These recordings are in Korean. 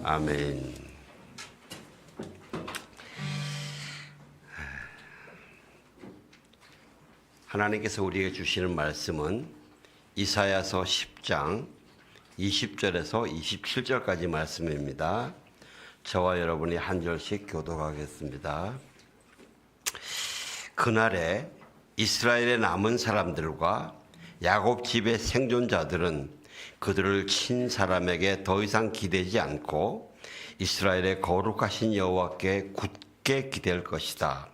아멘. 하나님께서 우리에게 주시는 말씀은 이사야서 10장 20절에서 27절까지 말씀입니다. 저와 여러분이 한 절씩 교독하겠습니다. 그날에 이스라엘의 남은 사람들과 야곱 집의 생존자들은 그들을 친 사람에게 더 이상 기대지 않고 이스라엘의 거룩하신 여호와께 굳게 기댈 것이다.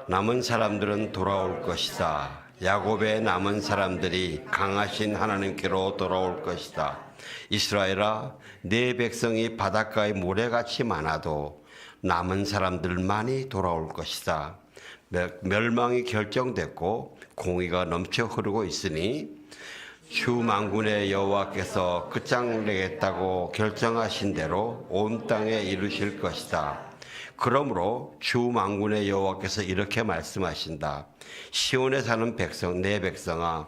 남은 사람들은 돌아올 것이다. 야곱의 남은 사람들이 강하신 하나님께로 돌아올 것이다. 이스라엘아, 내 백성이 바닷가의 모래같이 많아도 남은 사람들만이 돌아올 것이다. 멸망이 결정됐고 공의가 넘쳐 흐르고 있으니 주 만군의 여호와께서 끝장내겠다고 결정하신 대로 온 땅에 이루실 것이다. 그러므로 주 만군의 여호와께서 이렇게 말씀하신다. 시온에 사는 백성, 내 백성아,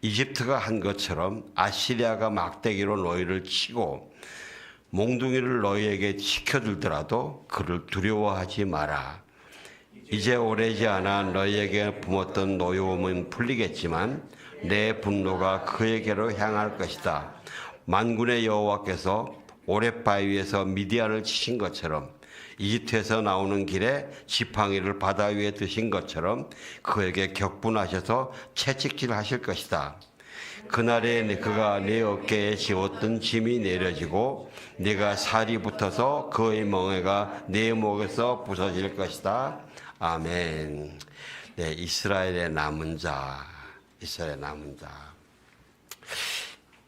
이집트가 한 것처럼 아시리아가 막대기로 너희를 치고 몽둥이를 너희에게 치켜들더라도 그를 두려워하지 마라. 이제 오래지 않아 너희에게 품었던 노여움은 풀리겠지만 내 분노가 그에게로 향할 것이다. 만군의 여호와께서 오랫바위에서 미디안을 치신 것처럼 이집트에서 나오는 길에 지팡이를 바다 위에 드신 것처럼 그에게 격분하셔서 채찍질 하실 것이다. 그날에 그가 내 어깨에 지웠던 짐이 내려지고 네가 살이 붙어서 그의 멍에가 내 목에서 부서질 것이다. 아멘. 네, 이스라엘의 남은 자, 이스라엘의 남은 자.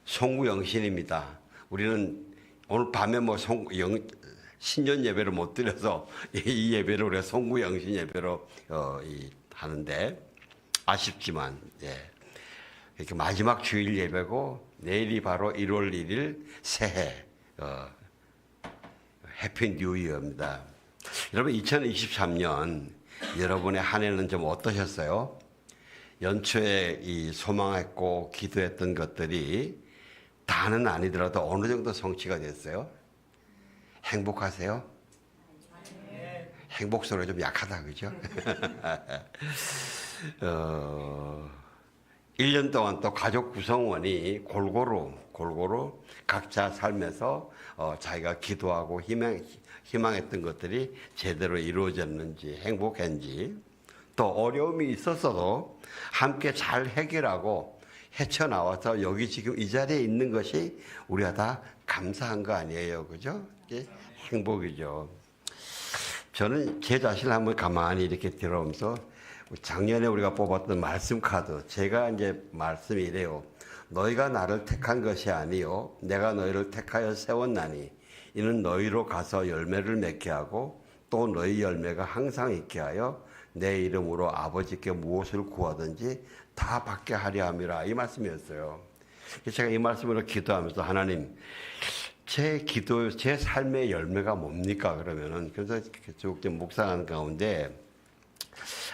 송구영신입니다. 우리는 오늘 밤에 신년 예배를 못 드려서 이 예배를 우리가 송구영신 예배로 하는데 아쉽지만 이렇게 마지막 주일 예배고 내일이 바로 1월 1일 새해 해피 뉴 이어입니다. 여러분 2023년 여러분의 한 해는 좀 어떠셨어요? 연초에 소망했고 기도했던 것들이 다는 아니더라도 어느 정도 성취가 됐어요? 행복하세요? 행복소리 좀 약하다, 그죠? 1년 동안 또 가족 구성원이 골고루 각자 삶에서 자기가 기도하고 희망했던 것들이 제대로 이루어졌는지 행복했는지 또 어려움이 있었어도 함께 잘 해결하고 헤쳐나와서 여기 지금 이 자리에 있는 것이 우리가 다 감사한 거 아니에요, 그죠? 이게 행복이죠. 저는 제 자신을 한번 가만히 이렇게 들어오면서 작년에 우리가 뽑았던 말씀 카드, 제가 이제 말씀이 이래요. 너희가 나를 택한 것이 아니요 내가 너희를 택하여 세웠나니 이는 너희로 가서 열매를 맺게 하고 또 너희 열매가 항상 있게 하여 내 이름으로 아버지께 무엇을 구하든지 다 받게 하려 함이라, 이 말씀이었어요. 제가 이 말씀으로 기도하면서 하나님, 제 삶의 열매가 뭡니까? 그러면은 그래서 쭉 묵상하는 가운데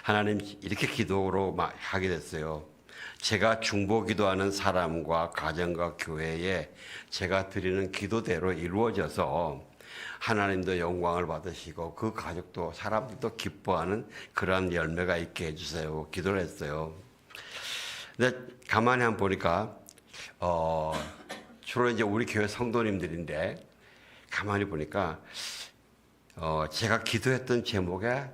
하나님 이렇게 기도로 하게 됐어요. 제가 중보 기도하는 사람과 가정과 교회에 제가 드리는 기도대로 이루어져서 하나님도 영광을 받으시고 그 가족도 사람들도 기뻐하는 그러한 열매가 있게 해주세요. 기도를 했어요. 근데 가만히 한번 보니까 주로 이제 우리 교회 성도님들인데 가만히 보니까 제가 기도했던 제목에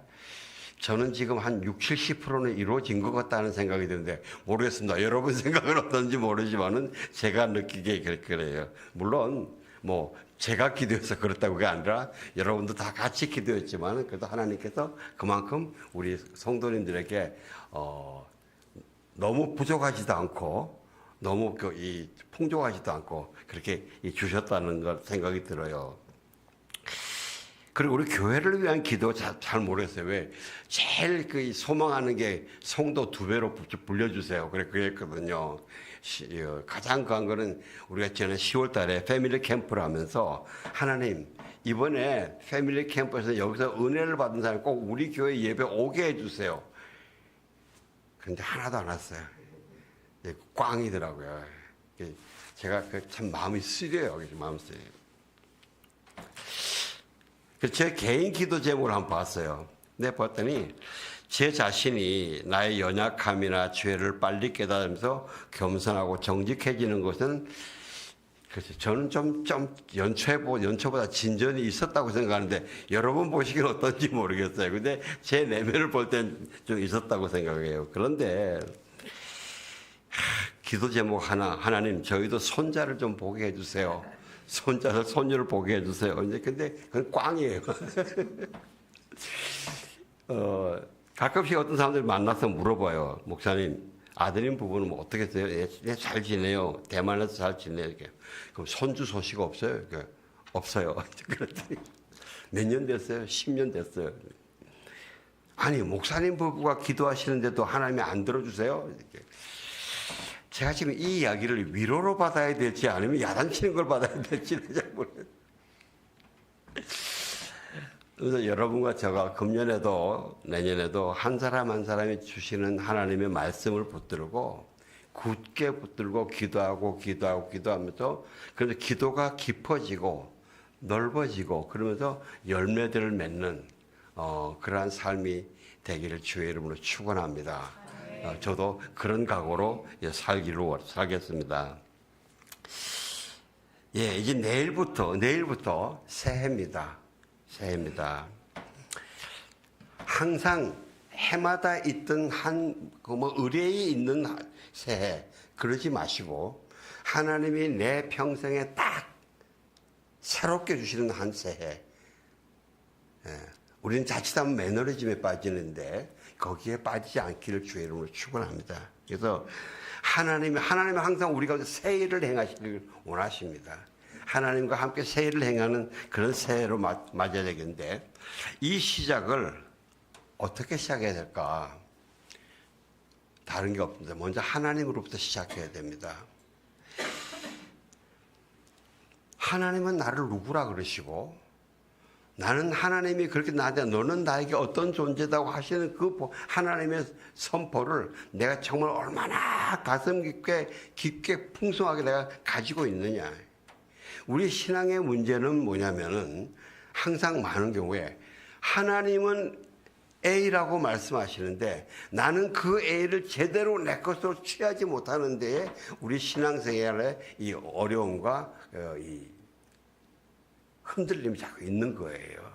저는 지금 한 60, 70%는 이루어진 것 같다는 생각이 드는데 모르겠습니다. 여러분 생각은 어떤지 모르지만은 제가 느끼기에 그래요. 물론 제가 기도해서 그렇다고가 아니라 여러분도 다 같이 기도했지만 그래도 하나님께서 그만큼 우리 성도님들에게 너무 부족하지도 않고 너무 풍족하지도 않고 그렇게 주셨다는 걸 생각이 들어요. 그리고 우리 교회를 위한 기도 잘 모르겠어요. 왜? 제일 소망하는 게 성도 2배로 불려주세요. 그랬거든요. 가장 강한 거는 우리가 지난 10월 달에 패밀리 캠프를 하면서 하나님, 이번에 패밀리 캠프에서 여기서 은혜를 받은 사람 꼭 우리 교회 예배 오게 해주세요. 그런데 하나도 안 왔어요. 꽝이더라고요. 제가 참 마음이 쓰려요. 마음이 쓰려요. 제 개인 기도 제목을 한번 봤어요. 근데 봤더니 제 자신이 나의 연약함이나 죄를 빨리 깨달으면서 겸손하고 정직해지는 것은 그래서 저는 좀 연초보다 진전이 있었다고 생각하는데 여러분 보시기엔 어떤지 모르겠어요. 근데 제 내면을 볼 땐 좀 있었다고 생각해요. 그런데 기도 제목 하나님 저희도 손자를 좀 보게 해주세요. 손녀를 보게 해주세요. 근데 그건 꽝이에요. 가끔씩 어떤 사람들이 만나서 물어봐요. 목사님, 아드님 부부는 뭐 어떻게 돼요? 잘 지내요. 대만에서 잘 지내요. 이렇게. 그럼 손주 소식 없어요? 없어요. 그랬더니 몇 년 됐어요? 10년 됐어요. 아니, 목사님 부부가 기도하시는데도 하나님이 안 들어주세요? 이렇게. 제가 지금 이 이야기를 위로로 받아야 될지 아니면 야단치는 걸 받아야 될지 잘 모르겠어요. 그래서 여러분과 제가 금년에도 내년에도 한 사람 한 사람이 주시는 하나님의 말씀을 붙들고 굳게 붙들고 기도하면서 그래서 기도가 깊어지고 넓어지고 그러면서 열매들을 맺는 그러한 삶이 되기를 주의 이름으로 축원합니다. 저도 그런 각오로 살겠습니다. 예, 이제 내일부터 새해입니다. 항상 해마다 있던 의뢰에 있는 새해 그러지 마시고 하나님이 내 평생에 딱 새롭게 주시는 한 새해. 우리는 자칫하면 매너리즘에 빠지는데 거기에 빠지지 않기를 주의 이름으로 축원합니다. 그래서 하나님이 항상 우리 가운데 새 일을 행하시기를 원하십니다. 하나님과 함께 새 일을 행하는 그런 새해로 맞아야 되겠는데 이 시작을 어떻게 시작해야 될까? 다른 게 없습니다. 먼저 하나님으로부터 시작해야 됩니다. 하나님은 나를 누구라 그러시고 나는 하나님이 그렇게 나한테 너는 나에게 어떤 존재다고 하시는 그 하나님의 선포를 내가 정말 얼마나 가슴 깊게 풍성하게 내가 가지고 있느냐. 우리 신앙의 문제는 뭐냐면은 항상 많은 경우에 하나님은 A라고 말씀하시는데 나는 그 A를 제대로 내 것으로 취하지 못하는 데에 우리 신앙생활의 이 어려움과 이 흔들림이 자꾸 있는 거예요.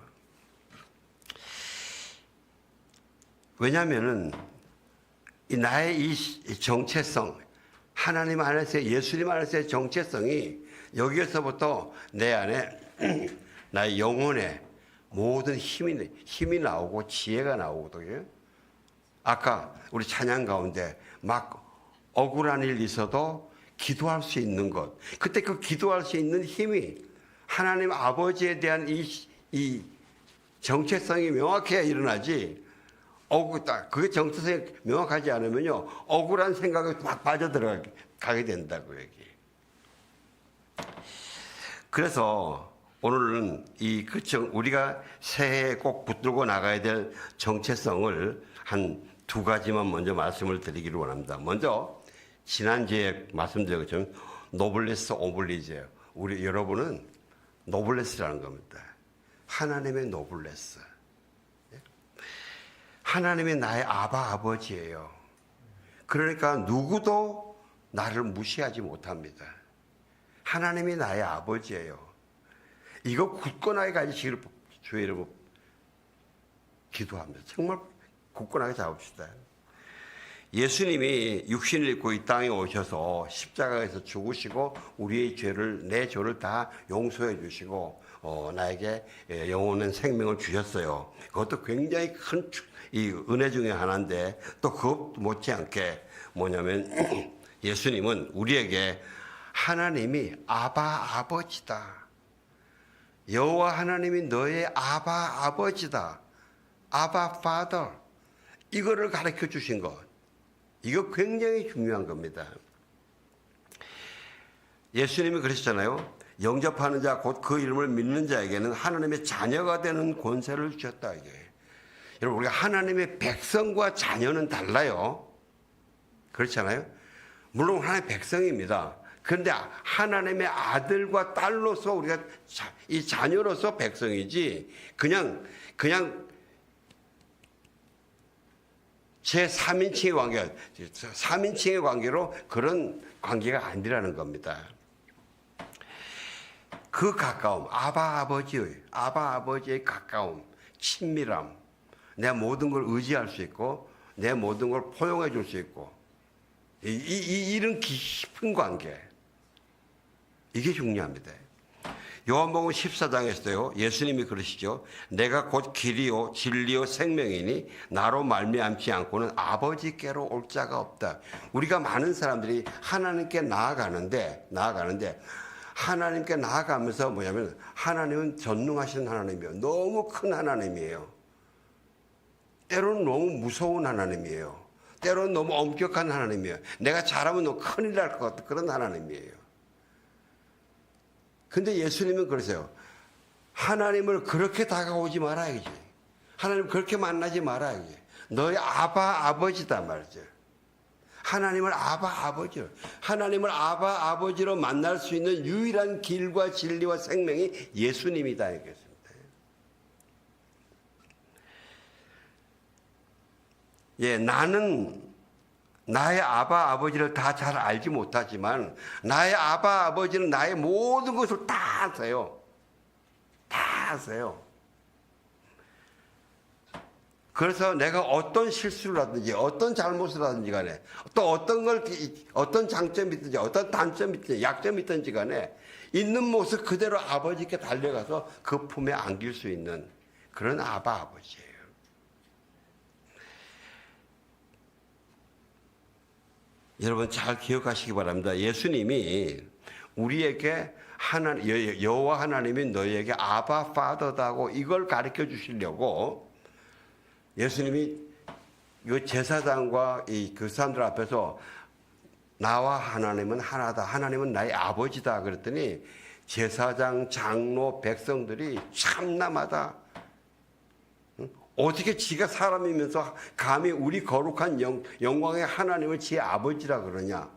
왜냐하면은 나의 이 정체성, 하나님 안에서의 예수님 안에서의 정체성이 여기에서부터 내 안에 나의 영혼에 모든 힘이 나오고 지혜가 나오거든요. 아까 우리 찬양 가운데 막 억울한 일 있어도 기도할 수 있는 것. 그때 그 기도할 수 있는 힘이 하나님 아버지에 대한 이 정체성이 명확해야 일어나지. 그게 정체성이 명확하지 않으면요. 억울한 생각에 막 빠져들어가게 된다고요, 여기. 그래서 오늘은 우리가 새해에 꼭 붙들고 나가야 될 정체성을 한 두 가지만 먼저 말씀을 드리기를 원합니다. 먼저 지난주에 말씀드린 것처럼 노블레스 오블리제요. 우리 여러분은 노블레스라는 겁니다. 하나님의 노블레스. 하나님이 나의 아버지예요. 그러니까 누구도 나를 무시하지 못합니다. 하나님이 나의 아버지예요. 이거 굳건하게 가지시기를 주의 이름으로 기도합니다. 정말 굳건하게 잡읍시다. 예수님이 육신을 입고 이 땅에 오셔서 십자가에서 죽으시고 우리의 내 죄를 다 용서해 주시고 나에게 영원한 생명을 주셨어요. 그것도 굉장히 큰 이 은혜 중에 하나인데 또 그것 못지않게 뭐냐면 예수님은 우리에게 하나님이 아버지다. 여호와 하나님이 너의 아버지다. 파더. 이거를 가르쳐 주신 것. 이거 굉장히 중요한 겁니다. 예수님이 그러셨잖아요. 영접하는 자, 곧 그 이름을 믿는 자에게는 하나님의 자녀가 되는 권세를 주셨다. 이게. 여러분, 우리가 하나님의 백성과 자녀는 달라요. 그렇잖아요. 물론 하나님의 백성입니다. 그런데 하나님의 아들과 딸로서 우리가 이 자녀로서 백성이지 그냥 제 3인칭의 관계, 3인칭의 관계로 그런 관계가 아니라는 겁니다. 그 가까움, 아바 아버지의 가까움, 친밀함, 내 모든 걸 의지할 수 있고 내 모든 걸 포용해 줄 수 있고 이런 깊은 관계, 이게 중요합니다. 요한복음 14장에서요 예수님이 그러시죠. 내가 곧 길이요 진리요 생명이니 나로 말미암지 않고는 아버지께로 올 자가 없다. 우리가 많은 사람들이 하나님께 나아가는데 하나님께 나아가면서 뭐냐면 하나님은 전능하신 하나님이에요. 너무 큰 하나님이에요. 때로는 너무 무서운 하나님이에요. 때로는 너무 엄격한 하나님이에요. 내가 잘하면 너무 큰일 날 것 같은 그런 하나님이에요. 근데 예수님은 그러세요. 하나님을 그렇게 다가오지 말아야지. 하나님 그렇게 만나지 말아야지. 너희 아버지다 말이죠. 하나님을 아버지로. 하나님을 아버지로 만날 수 있는 유일한 길과 진리와 생명이 예수님이다 했습니다. 예, 나는 나의 아버지를 다 잘 알지 못하지만 나의 아버지는 나의 모든 것을 다 아세요. 다 아세요. 그래서 내가 어떤 실수를 하든지 어떤 잘못을 하든지 간에 또 어떤 장점이 있든지 어떤 단점이 있든지 약점이 있든지 간에 있는 모습 그대로 아버지께 달려가서 그 품에 안길 수 있는 그런 아버지예요. 여러분 잘 기억하시기 바랍니다. 예수님이 우리에게 여호와 하나님이 너희에게 아바 파더다고 이걸 가르쳐 주시려고 예수님이 이 제사장과 그 사람들 앞에서 나와 하나님은 하나다. 하나님은 나의 아버지다. 그랬더니 제사장, 장로, 백성들이 참남하다. 어떻게 지가 사람이면서 감히 우리 거룩한 영광의 하나님을 지 아버지라 그러냐.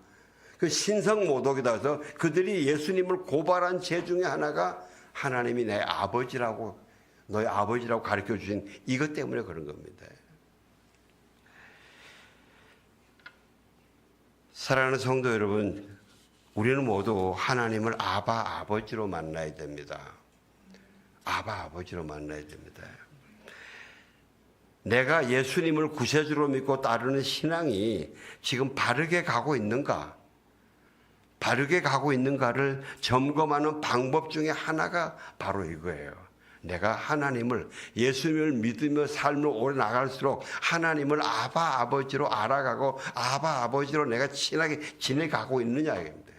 그 신성모독이다 해서 그들이 예수님을 고발한 죄 중에 하나가 하나님이 내 아버지라고 너의 아버지라고 가르쳐 주신 이것 때문에 그런 겁니다. 사랑하는 성도 여러분, 우리는 모두 하나님을 아버지로 만나야 됩니다. 아버지로 만나야 됩니다. 내가 예수님을 구세주로 믿고 따르는 신앙이 지금 바르게 가고 있는가? 바르게 가고 있는가를 점검하는 방법 중에 하나가 바로 이거예요. 내가 하나님을 예수님을 믿으며 삶을 오래 나갈수록 하나님을 아버지로 알아가고 아버지로 내가 친하게 지내가고 있느냐입니다.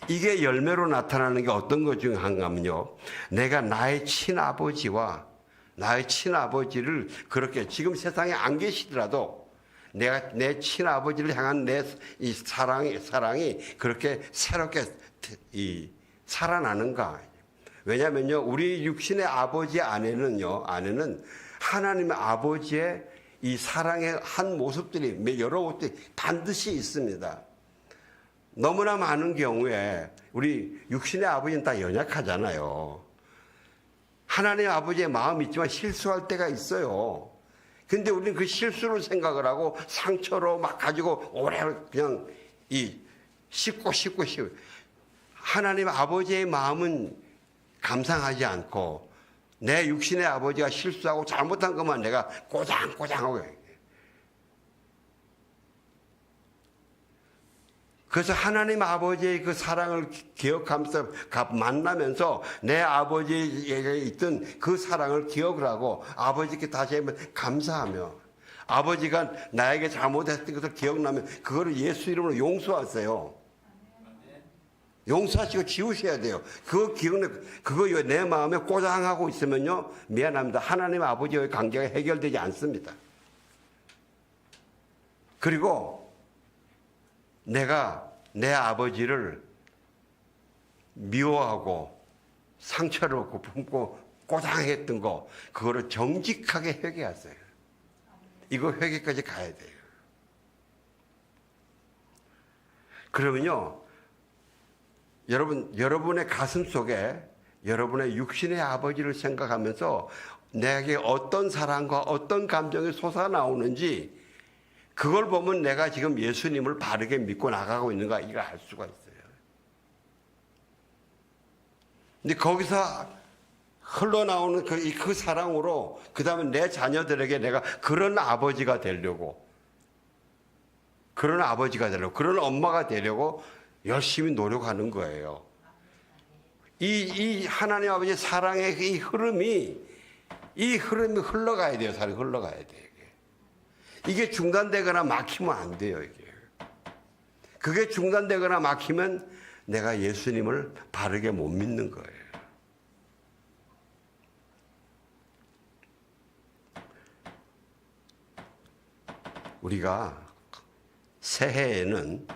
이게 열매로 나타나는 게 어떤 것 중에 하나면요. 내가 나의 친아버지와 나의 친아버지를 그렇게 지금 세상에 안 계시더라도 내가 내 친아버지를 향한 내 이 사랑이 그렇게 새롭게 살아나는가. 왜냐면요, 우리 육신의 아버지 안에는 하나님의 아버지의 이 사랑의 한 모습들이 여러 것들이 반드시 있습니다. 너무나 많은 경우에 우리 육신의 아버지는 다 연약하잖아요. 하나님의 아버지의 마음이 있지만 실수할 때가 있어요. 근데 우리는 그 실수를 생각을 하고 상처로 막 가지고 오래 그냥 씹고 하나님 아버지의 마음은 감상하지 않고 내 육신의 아버지가 실수하고 잘못한 것만 내가 꼬장꼬장하고 그래서 하나님 아버지의 그 사랑을 기억하면서 만나면서 내 아버지에게 있던 그 사랑을 기억을 하고 아버지께 다시 한번 감사하며 아버지가 나에게 잘못했던 것을 기억나면 그거를 예수 이름으로 용서하세요. 용서하시고 지우셔야 돼요. 그거 내 마음에 꼬장하고 있으면요, 미안합니다. 하나님 아버지와의 관계가 해결되지 않습니다. 그리고 내가 내 아버지를 미워하고 상처를 품고 꼬장했던 거, 그거를 정직하게 회개하세요. 이거 회개까지 가야 돼요. 그러면요, 여러분의 가슴 속에 여러분의 육신의 아버지를 생각하면서 내게 어떤 사랑과 어떤 감정이 솟아나오는지 그걸 보면 내가 지금 예수님을 바르게 믿고 나가고 있는가 이걸 알 수가 있어요. 근데 거기서 흘러나오는 그 사랑으로 그 다음에 내 자녀들에게 내가 그런 아버지가 되려고 그런 엄마가 되려고 열심히 노력하는 거예요. 이 하나님 아버지의 사랑의 이 흐름이 흘러가야 돼요. 잘 흘러가야 돼요. 이게 중단되거나 막히면 안 돼요. 그게 중단되거나 막히면 내가 예수님을 바르게 못 믿는 거예요. 우리가 새해에는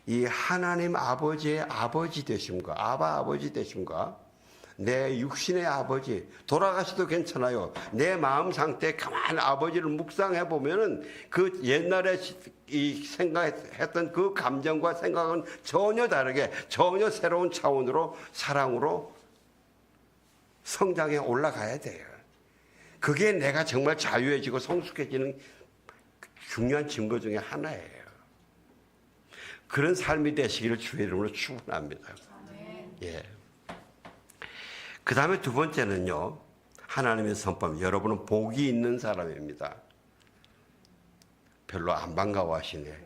이 하나님 아버지의 아버지 되심과 아버지 되심과 내 육신의 아버지 돌아가셔도 괜찮아요. 내 마음 상태에 가만히 아버지를 묵상해 보면은 그 옛날에 이 생각했던 그 감정과 생각은 전혀 다르게 전혀 새로운 차원으로 사랑으로 성장해 올라가야 돼요. 그게 내가 정말 자유해지고 성숙해지는 중요한 증거 중에 하나예요. 그런 삶이 되시기를 주의 이름으로 축원합니다. 예. 그 다음에 두 번째는요, 하나님의 선법. 여러분은 복이 있는 사람입니다. 별로 안 반가워하시네.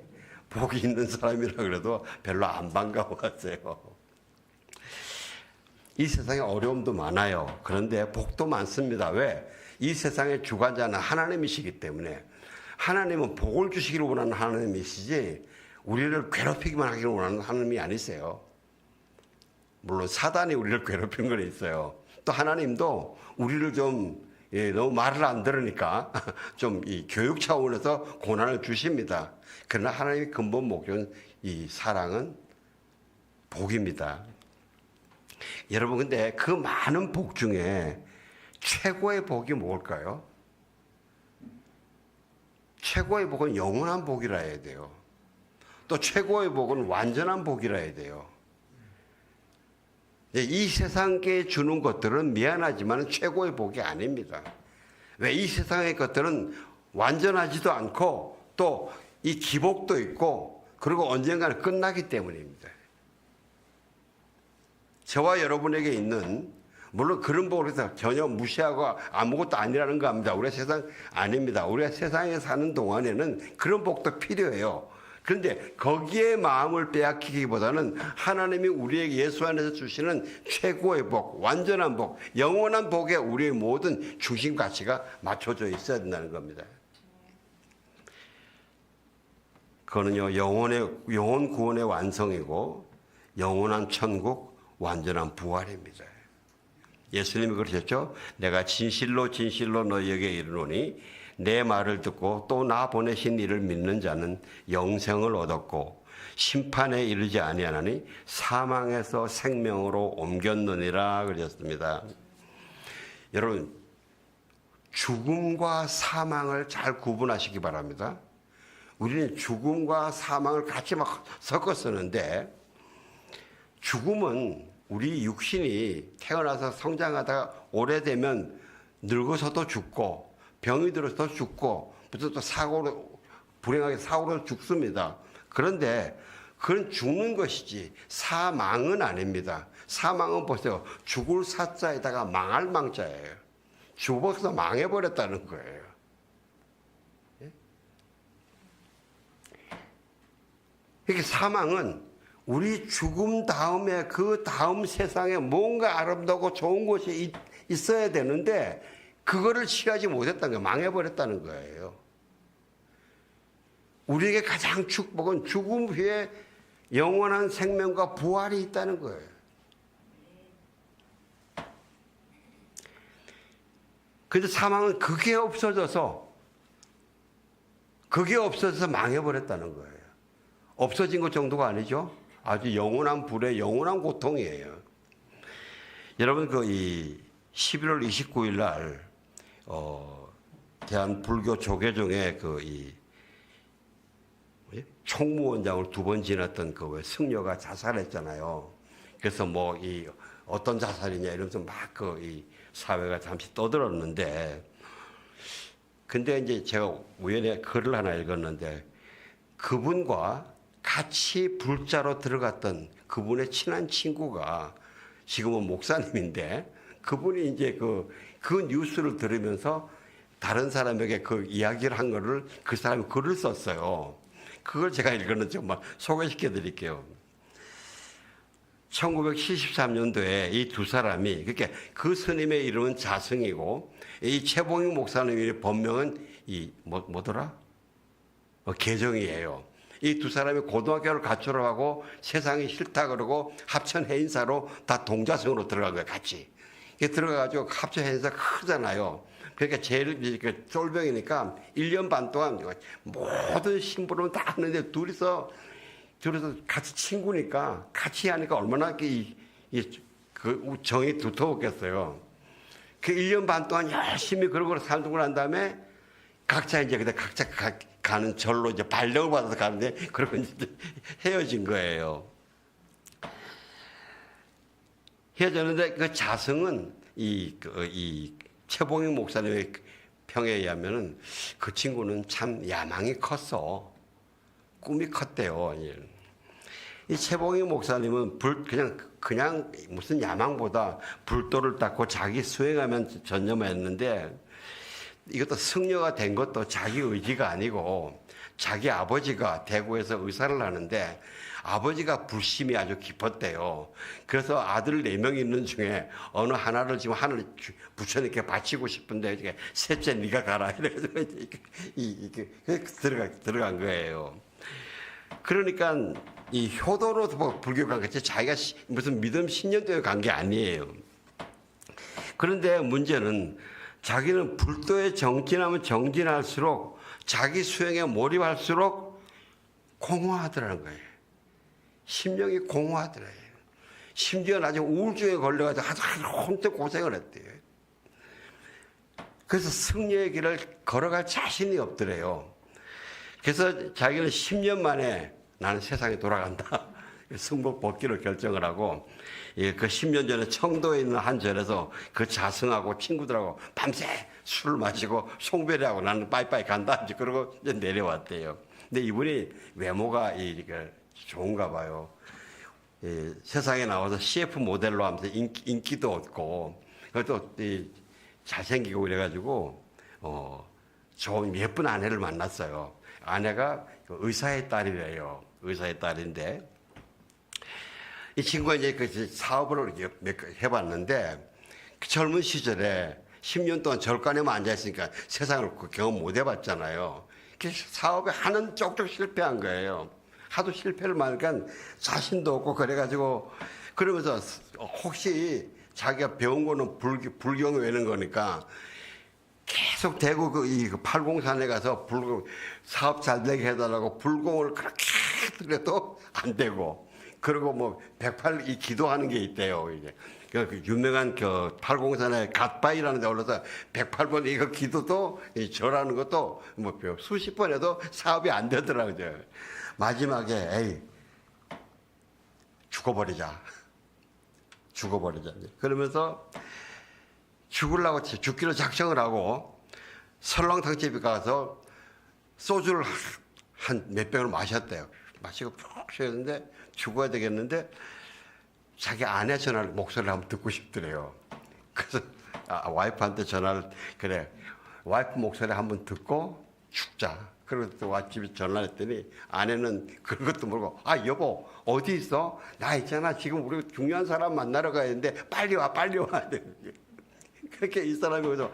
복이 있는 사람이라 그래도 별로 안 반가워하세요. 이 세상에 어려움도 많아요. 그런데 복도 많습니다. 왜? 이 세상의 주관자는 하나님이시기 때문에 하나님은 복을 주시기를 원하는 하나님이시지 우리를 괴롭히기만 하기를 원하는 하나님이 아니세요. 물론 사단이 우리를 괴롭힌 건 있어요. 또 하나님도 우리를 좀 너무 말을 안 들으니까 좀 이 교육 차원에서 고난을 주십니다. 그러나 하나님의 근본 목적은 이 사랑은 복입니다. 여러분 근데 그 많은 복 중에 최고의 복이 뭘까요? 최고의 복은 영원한 복이라 해야 돼요. 또 최고의 복은 완전한 복이라 해야 돼요. 이 세상에 주는 것들은 미안하지만 최고의 복이 아닙니다. 왜? 이 세상의 것들은 완전하지도 않고 또 이 기복도 있고 그리고 언젠가는 끝나기 때문입니다. 저와 여러분에게 있는 물론 그런 복을 전혀 무시하고 아무것도 아니라는 거 압니다. 우리가 세상 아닙니다. 우리가 세상에 사는 동안에는 그런 복도 필요해요. 그런데 거기에 마음을 빼앗기기보다는 하나님이 우리에게 예수 안에서 주시는 최고의 복, 완전한 복, 영원한 복에 우리의 모든 중심 가치가 맞춰져 있어야 된다는 겁니다. 그거는요, 영혼 구원의 완성이고 영원한 천국, 완전한 부활입니다. 예수님이 그러셨죠? 내가 진실로 진실로 너희에게 이르노니 내 말을 듣고 또 나 보내신 이를 믿는 자는 영생을 얻었고 심판에 이르지 아니하나니 사망에서 생명으로 옮겼느니라 그러셨습니다. 여러분 죽음과 사망을 잘 구분하시기 바랍니다. 우리는 죽음과 사망을 같이 막 섞어 쓰는데 죽음은 우리 육신이 태어나서 성장하다가 오래되면 늙어서도 죽고 병이 들어서 죽고 또 사고로 불행하게 사고로 죽습니다. 그런데 그건 죽는 것이지 사망은 아닙니다. 사망은 보세요. 죽을 사자에다가 망할 망자예요. 죽어서 망해버렸다는 거예요. 이렇게 사망은 우리 죽음 다음에 그 다음 세상에 뭔가 아름다고 좋은 곳이 있어야 되는데 그거를 취하지 못했다는 거예요. 망해버렸다는 거예요. 우리에게 가장 축복은 죽음 후에 영원한 생명과 부활이 있다는 거예요. 그런데 사망은 그게 없어져서 망해버렸다는 거예요. 없어진 것 정도가 아니죠. 아주 영원한 불의 영원한 고통이에요. 여러분 이 11월 29일 날 대한 불교 조계종의 이 총무원장을 2번 지냈던 그 왜 승려가 자살했잖아요. 그래서 뭐 이 어떤 자살이냐 이러면서 막 그 이 사회가 잠시 떠들었는데, 근데 이제 제가 우연히 글을 하나 읽었는데 그분과 같이 불자로 들어갔던 그분의 친한 친구가 지금은 목사님인데, 그분이 이제 그 뉴스를 들으면서 다른 사람에게 그 이야기를 한 거를 그 사람이 글을 썼어요. 그걸 제가 읽었는데 정말 소개시켜 드릴게요. 1973년도에 이 2사람이, 그러니까 그 스님의 이름은 자승이고 이 최봉익 목사님의 본명은 뭐더라? 계정이에요. 이 2사람이 고등학교를 가출하고 세상이 싫다 그러고 합천 해인사로 다 동자승으로 들어간 거예요, 같이. 들어가가지고 합천 해인사 크잖아요. 그러니까 제일 쫄병이니까 1년 반 동안 모든 심부름 다 하는데 둘이서 같이 친구니까 같이 하니까 얼마나 그 정이 두터웠겠어요. 그 1년 반 동안 열심히 그러고 살고 난 다음에 각자 이제 각자 가는 절로 이제 발령을 받아서 가는데, 그러고 이제 헤어진 거예요. 헤어졌는데 그 자성은 이 최봉익 목사님의 평에 의하면은 그 친구는 참 야망이 컸어. 꿈이 컸대요. 이 최봉익 목사님은 그냥 무슨 야망보다 불도를 닦고 자기 수행하면 전념했는데, 이것도 승려가 된 것도 자기 의지가 아니고 자기 아버지가 대구에서 의사를 하는데 아버지가 불심이 아주 깊었대요. 그래서 아들 4명 있는 중에 어느 하나를 지금 하늘에 부처님께 바치고 싶은데 셋째 네가 가라 이래가지고 이게 들어간 거예요. 그러니까 이 효도로 불교가 그치 자기가 무슨 믿음 신념 때문에 간 게 아니에요. 그런데 문제는 자기는 불도에 정진하면 정진할수록 자기 수행에 몰입할수록 공허하더라는 거예요. 심령이 공허하더래요. 심지어 나중에 우울증에 걸려가지고 아주 혼자 고생을 했대요. 그래서 승려의 길을 걸어갈 자신이 없더래요. 그래서 자기는 10년 만에 나는 세상에 돌아간다. 승복 벗기로 결정을 하고, 그 10년 전에 청도에 있는 한 절에서 그 자승하고 친구들하고 밤새 술을 마시고 송별회하고 나는 빠이빠이 간다. 그러고 이제 내려왔대요. 근데 이분이 외모가 좋은가 봐요. 세상에 나와서 CF 모델로 하면서 인기도 얻고, 그것도 잘생기고 이래가지고, 좋은 예쁜 아내를 만났어요. 아내가 의사의 딸이래요. 의사의 딸인데, 이 친구가 이제 그 사업을 해봤는데, 그 젊은 시절에 10년 동안 절간에만 앉아있으니까 세상을 경험 못 해봤잖아요. 그래서 사업에 하는 쪽쪽 실패한 거예요. 하도 실패를 많으니까 자신도 없고 그래가지고, 그러면서 혹시 자기가 배운 거는 불경 외는 거니까 계속 대구 이 팔공산에 가서 사업 잘 되게 해달라고 불공을 그렇게 드려도 안 되고, 그리고 뭐 108 기도하는 게 있대요. 이제 그 유명한 그 팔공산에 갓바이라는 데 올라서 108번 이거 기도도 절하는 것도 뭐 수십 번 해도 사업이 안 되더라고요. 마지막에 에이 죽어버리자. 그러면서 죽기로 작정을 하고 설렁탕집에 가서 소주를 한 몇 병을 마셨대요. 마시고 푹 쉬었는데 죽어야 되겠는데 자기 아내 전화를 목소리를 한번 듣고 싶더래요. 그래서 와이프한테 전화를, 그래 와이프 목소리 한번 듣고 죽자. 그리고 또 집에 전화를 했더니 아내는 그것도 모르고, 여보 어디 있어? 나 있잖아, 지금 우리 중요한 사람 만나러 가야 되는데 빨리 와. 그렇게 이 사람이 그래서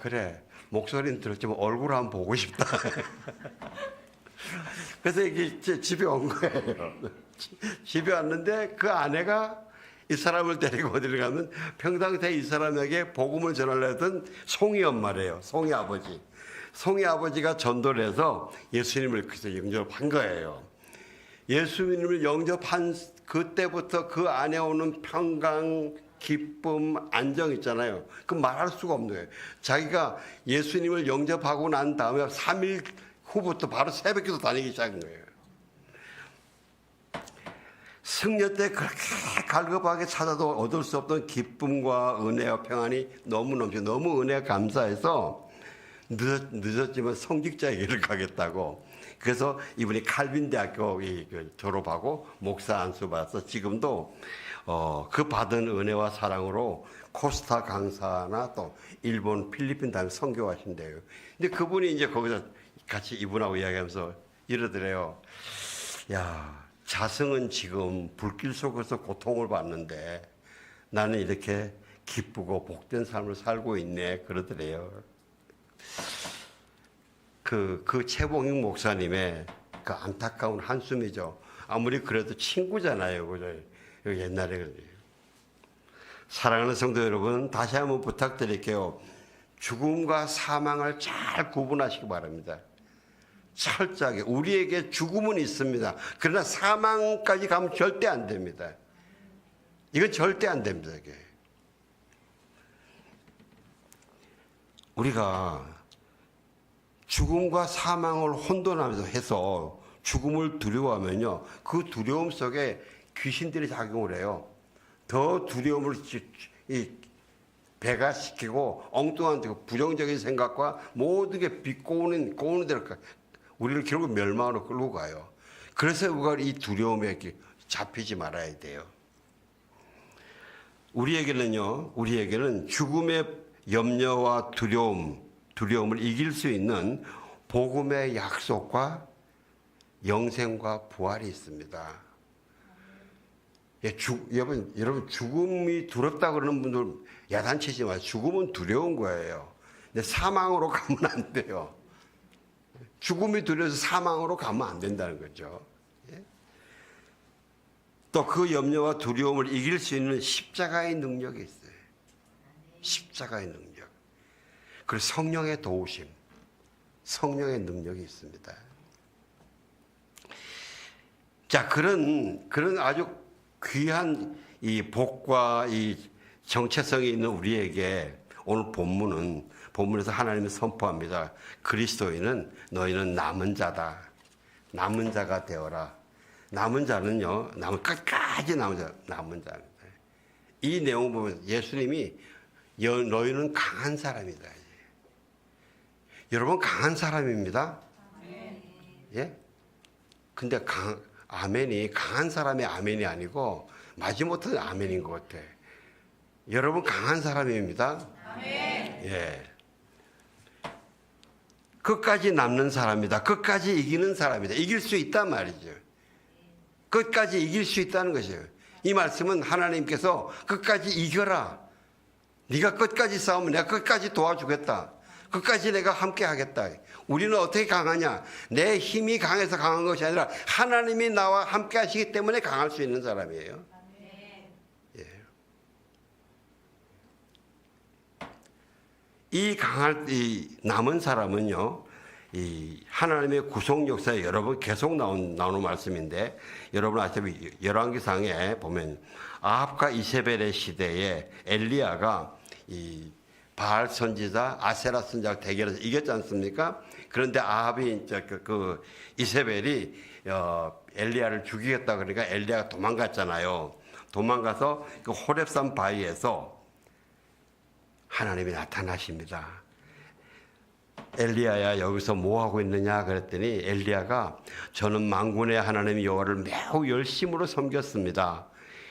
그래 목소리는 들었지만 얼굴 한번 보고 싶다. 그래서 이게 집에 온 거예요. 집에 왔는데 그 아내가 이 사람을 데리고 어디를 가면 평상시에 이 사람에게 복음을 전하려던 송이 엄마래요. 송이 아버지. 송이 아버지가 전도를 해서 예수님을 그래서 영접한 거예요. 예수님을 영접한 그때부터 그 안에 오는 평강, 기쁨, 안정 있잖아요. 그 말할 수가 없는 거예요. 자기가 예수님을 영접하고 난 다음에 3일 후부터 바로 새벽기도 다니기 시작한 거예요. 승려 때 그렇게 갈급하게 찾아도 얻을 수 없던 기쁨과 은혜와 평안이 너무 넘쳐, 너무 은혜가 감사해서 늦었지만 성직자의 길을 가겠다고. 그래서 이분이 칼빈 대학교 졸업하고 목사 안수 받아서 지금도 그 받은 은혜와 사랑으로 코스타 강사나 또 일본, 필리핀 다니며 선교하신대요. 근데 그분이 이제 거기서 같이 이분하고 이야기하면서 이러더래요. 야, 자성은 지금 불길 속에서 고통을 받는데 나는 이렇게 기쁘고 복된 삶을 살고 있네, 그러더래요. 그 최봉익 목사님의 그 안타까운 한숨이죠. 아무리 그래도 친구잖아요, 그죠? 옛날에. 사랑하는 성도 여러분, 다시 한번 부탁드릴게요. 죽음과 사망을 잘 구분하시기 바랍니다. 철저하게. 우리에게 죽음은 있습니다. 그러나 사망까지 가면 절대 안 됩니다. 이건 절대 안 됩니다, 이게. 우리가 죽음과 사망을 혼돈하면서 해서 죽음을 두려워하면요, 그 두려움 속에 귀신들이 작용을 해요. 더 두려움을 배가시키고 엉뚱한 부정적인 생각과 모든 게 비꼬는 대로 우리를 결국 멸망으로 끌고 가요. 그래서 우리가 이 두려움에 잡히지 말아야 돼요. 우리에게는 죽음의 염려와 두려움을 이길 수 있는 복음의 약속과 영생과 부활이 있습니다. 여러분 죽음이 두렵다 그러는 분들 야단치지 마세요. 죽음은 두려운 거예요. 근데 사망으로 가면 안 돼요. 죽음이 두려워서 사망으로 가면 안 된다는 거죠. 또 그 염려와 두려움을 이길 수 있는 십자가의 능력이 있어요. 십자가의 능력. 그리고 성령의 도우심, 성령의 능력이 있습니다. 자, 그런 아주 귀한 이 복과 이 정체성이 있는 우리에게 오늘 본문에서 하나님이 선포합니다. 그리스도인은 너희는 남은 자다. 남은 자가 되어라. 남은 자는요, 끝까지 남은 자입니다. 이 내용을 보면 예수님이 너희는 강한 사람이다. 여러분 강한 사람입니다. 예? 근데 아멘이 강한 사람의 아멘이 아니고 마지못한 아멘인 것 같아. 여러분 강한 사람입니다. 아멘. 예. 끝까지 남는 사람이다. 끝까지 이기는 사람이다. 이길 수 있단 말이죠. 끝까지 이길 수 있다는 것이에요. 이 말씀은 하나님께서 끝까지 이겨라. 네가 끝까지 싸우면 내가 끝까지 도와주겠다. 끝까지 내가 함께 하겠다. 우리는 어떻게 강하냐? 내 힘이 강해서 강한 것이 아니라 하나님이 나와 함께 하시기 때문에 강할 수 있는 사람이에요. 예. 이 남은 사람은요, 이 하나님의 구속 역사에 여러 번 계속 나오는 말씀인데, 여러분 아시다시피 열왕기상에 보면 아합과 이세벨의 시대에 엘리야가 이 바알 선지자, 아세라 선지자 대결에서 이겼지 않습니까? 그런데 아합이 그 이세벨이 엘리야를 죽이겠다 그러니까 엘리야가 도망갔잖아요. 도망가서 그 호렙산 바위에서 하나님이 나타나십니다. 엘리야야 여기서 뭐 하고 있느냐 그랬더니 엘리야가 저는 만군의 하나님 여호와를 매우 열심으로 섬겼습니다.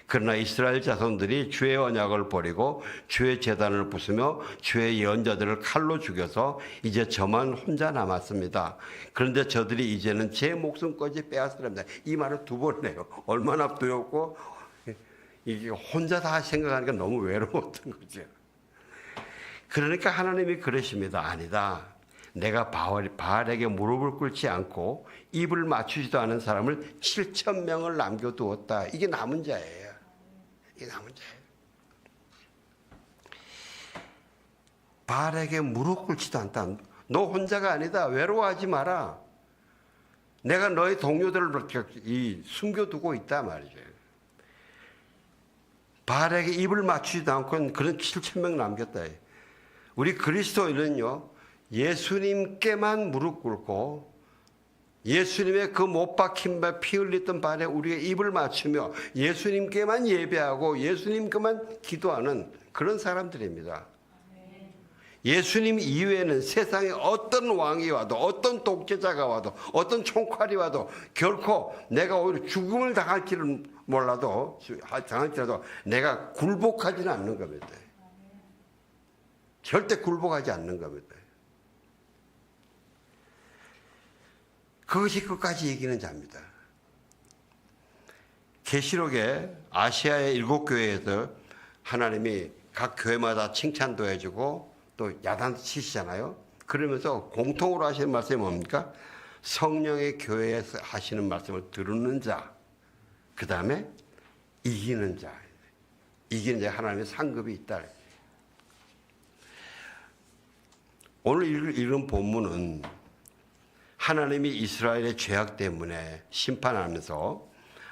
그러나 이스라엘 자손들이 주의 언약을 버리고 주의 제단을 부수며 주의 예언자들을 칼로 죽여서 이제 저만 혼자 남았습니다. 그런데 저들이 이제는 제 목숨까지 빼앗으랍니다. 이 말을 두 번 해요. 얼마나 두렵고 이게 혼자 다 생각하니까 너무 외로웠던 거죠. 그러니까 하나님이 그러십니다. 아니다. 내가 바알에게 무릎을 꿇지 않고 입을 맞추지도 않은 사람을 7,000명을 남겨두었다. 이게 남은 자예요. 이게 남은 자예요. 바알에게 무릎 꿇지도 않다. 너 혼자가 아니다. 외로워하지 마라. 내가 너의 동료들을 숨겨두고 있다 말이죠. 바알에게 입을 맞추지도 않고 그런 7,000명 남겼다. 우리 그리스도인은요, 예수님께만 무릎 꿇고 예수님의 그 못 박힌 바 피 흘렸던 발에 우리가 입을 맞추며 예수님께만 예배하고 예수님께만 기도하는 그런 사람들입니다. 예수님 이외에는 세상에 어떤 왕이 와도 어떤 독재자가 와도 어떤 총칼이 와도 결코 내가 오히려 죽음을 당할지는 몰라도 당할지라도 내가 굴복하지는 않는 겁니다. 절대 굴복하지 않는 겁니다. 그것이 끝까지 이기는 자입니다. 계시록에 아시아의 7교회에서 하나님이 각 교회마다 칭찬도 해주고 또 야단도 치시잖아요. 그러면서 공통으로 하시는 말씀이 뭡니까? 성령의 교회에서 하시는 말씀을 들은 자, 그 다음에 이기는 자. 이기는 자 하나님의 상급이 있다. 오늘 읽은 본문은 하나님이 이스라엘의 죄악 때문에 심판하면서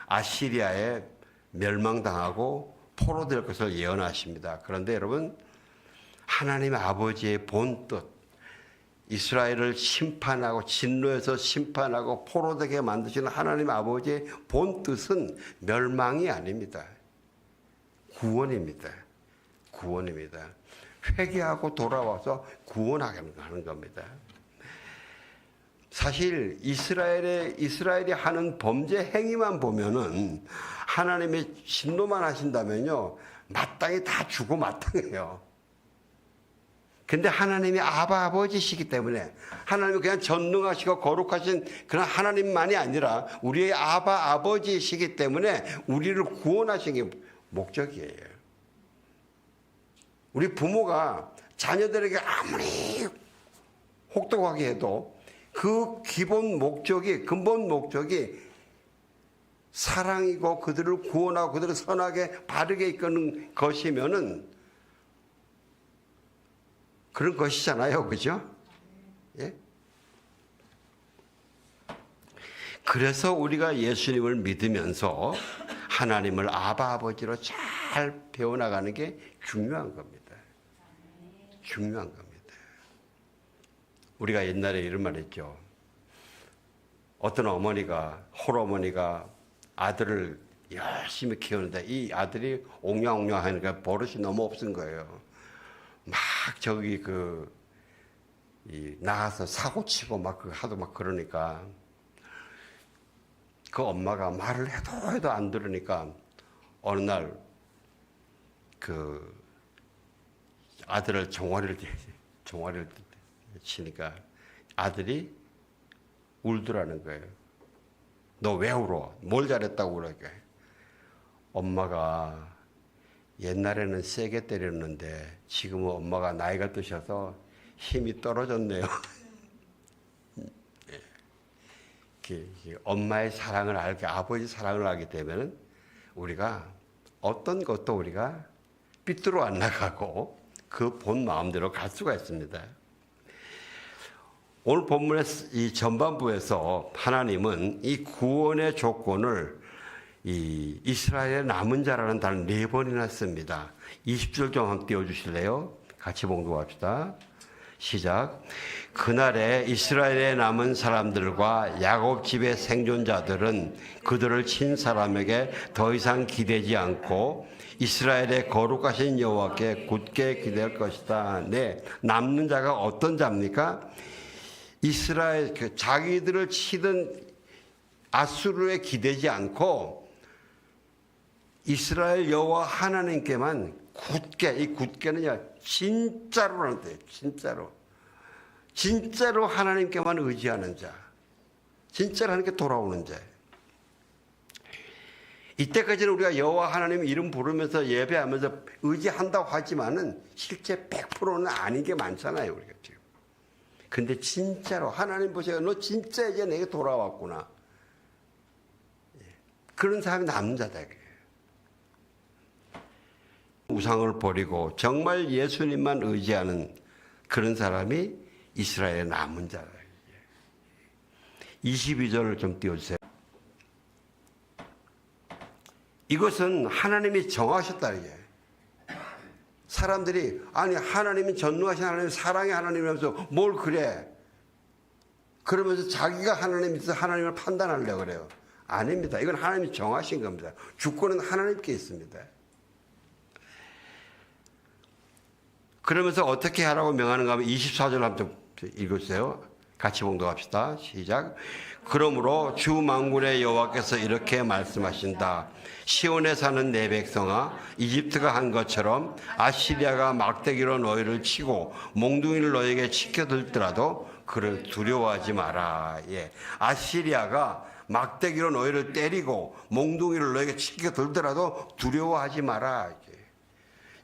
아시리아에 멸망당하고 포로될 것을 예언하십니다. 그런데 여러분, 하나님의 아버지의 본뜻, 이스라엘을 심판하고 진노해서 심판하고 포로되게 만드시는 하나님 아버지의 본뜻은 멸망이 아닙니다. 구원입니다. 구원입니다. 회개하고 돌아와서 구원하는 겁니다. 사실 이스라엘이 하는 범죄 행위만 보면은 하나님의 진노만 하신다면요, 마땅히 다 주고 마땅해요. 근데 하나님이 아버지시기 때문에 하나님이 그냥 전능하시고 거룩하신 그런 하나님만이 아니라 우리의 아버지이시기 때문에 우리를 구원하신 게 목적이에요. 우리 부모가 자녀들에게 아무리 혹독하게 해도 그 근본 목적이 사랑이고 그들을 구원하고 그들을 선하게 바르게 이끄는 것이면은 그런 것이잖아요. 그죠? 예? 그래서 우리가 예수님을 믿으면서 하나님을 아버지로 잘 배워나가는 게 중요한 겁니다. 중요한 겁니다. 우리가 옛날에 이런 말 했죠. 어떤 홀어머니가 아들을 열심히 키우는데 이 아들이 옹냥옹냥 하니까 버릇이 너무 없은 거예요. 막 나가서 사고 치고 하도 그러니까 그 엄마가 말을 해도 안 들으니까 어느 날 아들을 종아리를 치니까 아들이 울더라는 거예요. 너 왜 울어? 뭘 잘했다고 그러니까. 엄마가 옛날에는 세게 때렸는데 지금은 엄마가 나이가 드셔서 힘이 떨어졌네요. 엄마의 사랑을 알게, 아버지 사랑을 알기 때문에 우리가 어떤 것도 우리가 삐뚤어 안 나가고 그 본 마음대로 갈 수가 있습니다. 오늘 본문의 이 전반부에서 하나님은 이 구원의 조건을 이 이스라엘의 남은 자라는 단어 4번이나 씁니다. 20절 좀 한번 띄워주실래요? 같이 봉독합시다. 시작. 그날에 이스라엘에 남은 사람들과 야곱 집의 생존자들은 그들을 친 사람에게 더 이상 기대지 않고 이스라엘의 거룩하신 여호와께 굳게 기댈 것이다. 네, 남는 자가 어떤 자입니까? 이스라엘 자기들을 치던 아수르에 기대지 않고 이스라엘 여호와 하나님께만 굳게, 이 굳게는요 진짜로라는 뜻이에요. 진짜로 하나님께만 의지하는 자, 진짜로 하나님께 돌아오는 자. 이때까지는 우리가 여호와 하나님 이름 부르면서 예배하면서 의지한다고 하지만은 실제 100%는 아닌 게 많잖아요, 우리가 지금. 근데 진짜로 하나님 보세요. 너 진짜 이제 내게 돌아왔구나. 그런 사람이 남는 자다. 우상을 버리고 정말 예수님만 의지하는 그런 사람이 이스라엘의 남은 자다. 22절을 좀 띄워주세요. 이것은 하나님이 정하셨다. 이게. 사람들이 아니 하나님이 전능하신 하나님, 사랑의 하나님이라면서 뭘 그래. 그러면서 자기가 하나님 밑에서 하나님을 판단하려고 그래요. 아닙니다. 이건 하나님이 정하신 겁니다. 주권은 하나님께 있습니다. 그러면서 어떻게 하라고 명하는가 하면 24절 한번 읽으세요. 같이 봉독합시다. 시작. 그러므로 주 만군의 여호와께서 이렇게 말씀하신다. 시온에 사는 내 백성아, 이집트가 한 것처럼 아시리아가 막대기로 너희를 치고 몽둥이를 너희에게 치켜들더라도 그를 두려워하지 마라. 예. 아시리아가 막대기로 너희를 때리고 몽둥이를 너희에게 치켜들더라도 두려워하지 마라.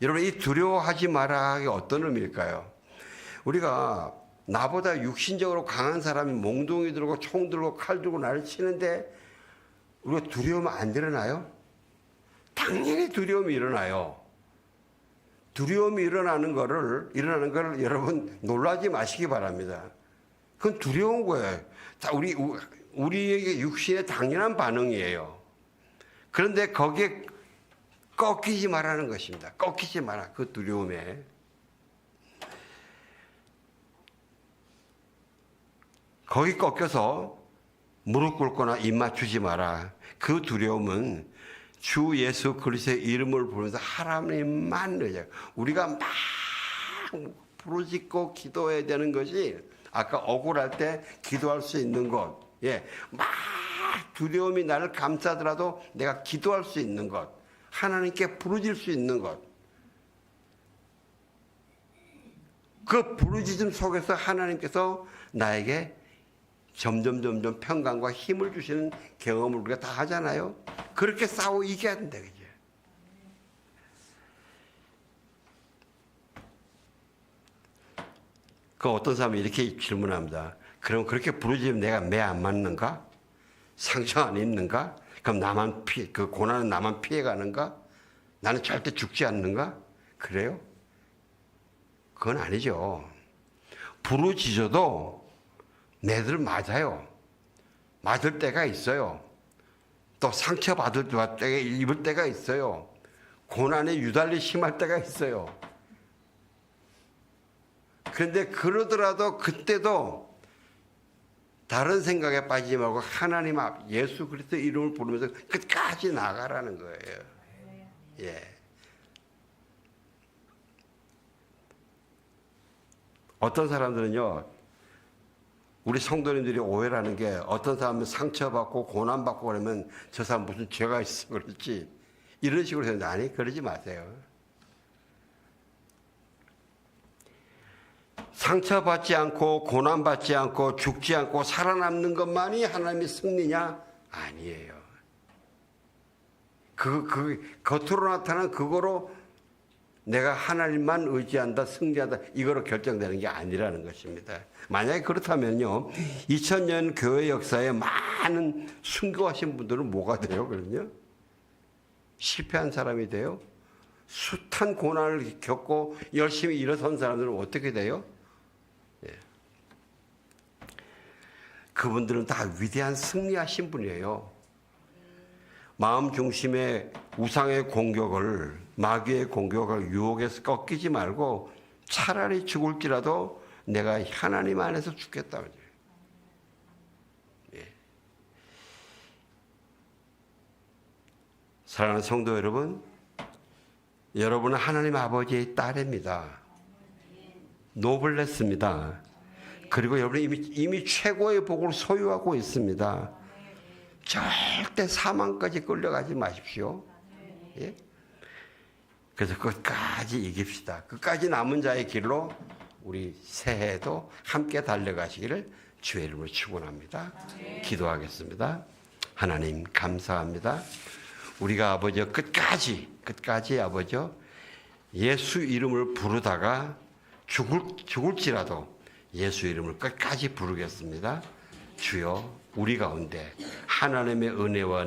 여러분, 이 두려워하지 마라 가 어떤 의미일까요? 우리가 나보다 육신적으로 강한 사람이 몽둥이 들고 총 들고 칼 들고 나를 치는데 우리가 두려우면 안 일어나요? 당연히 두려움이 일어나요. 두려움이 일어나는 거를 여러분 놀라지 마시기 바랍니다. 그건 두려운 거예요. 우리에게 육신의 당연한 반응이에요. 그런데 거기에 꺾이지 말라는 것입니다. 꺾이지 마라. 그 두려움에. 거기 꺾여서 무릎 꿇거나 입 맞추지 마라. 그 두려움은 주 예수 그리스도의 이름을 부르면서 하나님만 의지하고 우리가 막 부르짖고 기도해야 되는 것이 아까 억울할 때 기도할 수 있는 것, 예, 막 두려움이 나를 감싸더라도 내가 기도할 수 있는 것, 하나님께 부르짖을 수 있는 것, 그 부르짖음 속에서 하나님께서 나에게 점점 평강과 힘을 주시는 경험을 우리가 다 하잖아요. 그렇게 싸워 이겨야 된다, 그죠? 그 어떤 사람이 이렇게 질문합니다. 그럼 그렇게 부르짖으면 내가 매 안 맞는가? 상처 안 입는가? 그럼 그 고난은 나만 피해가는가? 나는 절대 죽지 않는가? 그래요? 그건 아니죠. 부르짖어도 내들 맞아요. 맞을 때가 있어요. 또 상처받을 때가 입을 때가 있어요. 고난에 유달리 심할 때가 있어요. 그런데 그러더라도 그때도 다른 생각에 빠지지 말고 하나님 앞 예수 그리스도 이름을 부르면서 끝까지 나가라는 거예요. 예. 어떤 사람들은요, 우리 성도님들이 오해라는 게 어떤 사람은 상처받고 고난받고 그러면 저 사람 무슨 죄가 있어 그렇지 이런 식으로 생각하는데 아니, 그러지 마세요. 상처받지 않고 고난받지 않고 죽지 않고 살아남는 것만이 하나님의 승리냐? 아니에요. 겉으로 나타난 그거로 내가 하나님만 의지한다, 승리한다, 이거로 결정되는 게 아니라는 것입니다. 만약에 그렇다면요, 2000년 교회 역사에 많은 순교하신 분들은 뭐가 돼요, 그러면요? 실패한 사람이 돼요? 숱한 고난을 겪고 열심히 일어선 사람들은 어떻게 돼요? 예. 그분들은 다 위대한 승리하신 분이에요. 마음 중심의 우상의 공격을, 마귀의 공격을 유혹해서 꺾이지 말고 차라리 죽을지라도 내가 하나님 안에서 죽겠다. 예. 사랑하는 성도 여러분, 여러분은 하나님 아버지의 딸입니다. 노블레스입니다. 그리고 여러분은 이미 최고의 복을 소유하고 있습니다. 절대 사망까지 끌려가지 마십시오. 예? 그래서 끝까지 이깁시다. 끝까지 남은 자의 길로 우리 새해도 함께 달려가시기를 주의 이름으로 축원합니다. 기도하겠습니다. 하나님 감사합니다. 우리가 아버지 끝까지 아버지 예수 이름을 부르다가 죽을지라도 예수 이름을 끝까지 부르겠습니다. 주여, 우리 가운데 하나님의 은혜와